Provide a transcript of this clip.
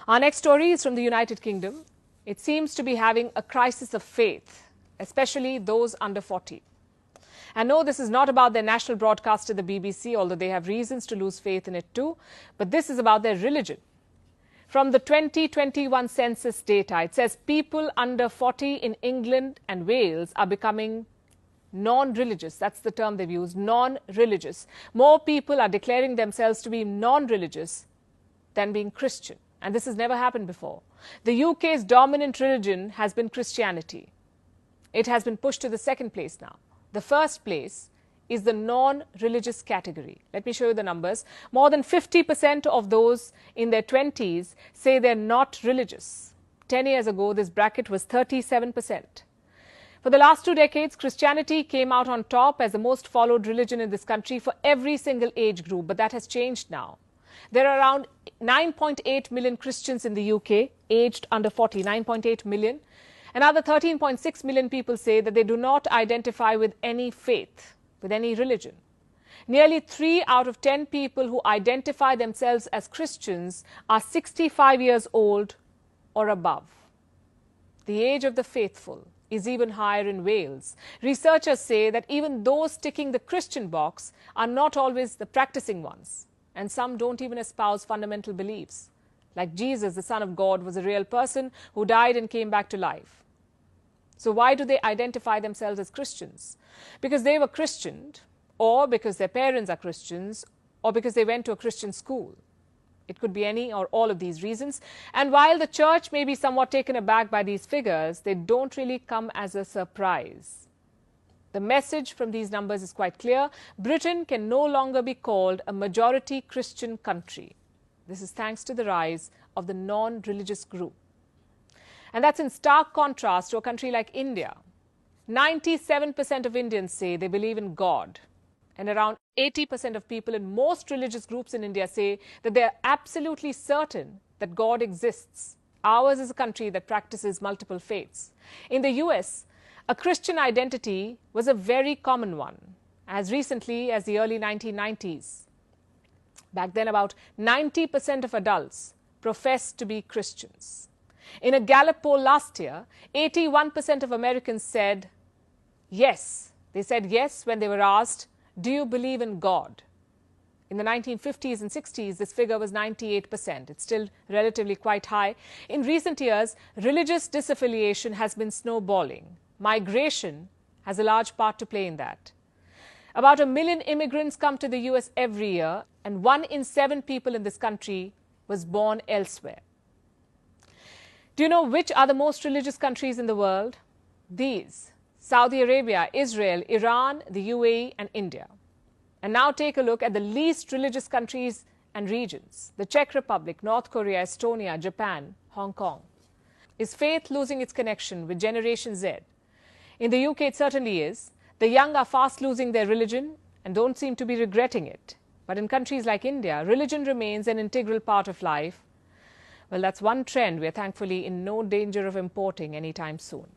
Our next story is from the United Kingdom. It seems to be having a crisis of faith, especially those under 40. And no, this is not about their national broadcaster, the BBC, although they have reasons to lose faith in it too, but this is about their religion. From the 2021 census data, it says people under 40 in England and Wales are becoming non-religious. That's the term they've used, non-religious. More people are declaring themselves to be non-religious than being Christian. And this has never happened before. The UK's dominant religion has been Christianity. It has been pushed to the second place now. The first place is the non-religious category. Let me show you the numbers. More than 50% of those in their 20s say they're not religious. 10 years ago, this bracket was 37%. For the last 2 decades, Christianity came out on top as the most followed religion in this country for every single age group, but that has changed now. There are around 9.8 million Christians in the UK, aged under 40, 9.8 million. Another 13.6 million people say that they do not identify with any faith, with any religion. Nearly 3 out of 10 people who identify themselves as Christians are 65 years old or above. The age of the faithful is even higher in Wales. Researchers say that even those ticking the Christian box are not always the practicing ones. And some don't even espouse fundamental beliefs. Like Jesus, the Son of God, was a real person who died and came back to life. So why do they identify themselves as Christians? Because they were Christianed, or because their parents are Christians, or because they went to a Christian school. It could be any or all of these reasons. And while the church may be somewhat taken aback by these figures, they don't really come as a surprise. The message from these numbers is quite clear. Britain can no longer be called a majority Christian country. This is thanks to the rise of the non-religious group. And that's in stark contrast to a country like India. 97% of Indians say they believe in God. And around 80% of people in most religious groups in India say that they are absolutely certain that God exists. Ours is a country that practices multiple faiths. In the US, a Christian identity was a very common one, as recently as the early 1990s. Back then, about 90% of adults professed to be Christians. In a Gallup poll last year, 81% of Americans said yes. They said yes when they were asked, "Do you believe in God?" In the 1950s and 60s, this figure was 98%. It's still relatively quite high. In recent years, religious disaffiliation has been snowballing. Migration has a large part to play in that. About 1 million immigrants come to the US every year, and 1 in 7 people in this country was born elsewhere. Do you know which are the most religious countries in the world? These: Saudi Arabia, Israel, Iran, the UAE, and India. And now take a look at the least religious countries and regions: the Czech Republic, North Korea, Estonia, Japan, Hong Kong. Is faith losing its connection with Generation Z? In the UK, it certainly is. The young are fast losing their religion and don't seem to be regretting it. But in countries like India, religion remains an integral part of life. Well, that's one trend we're thankfully in no danger of importing anytime soon.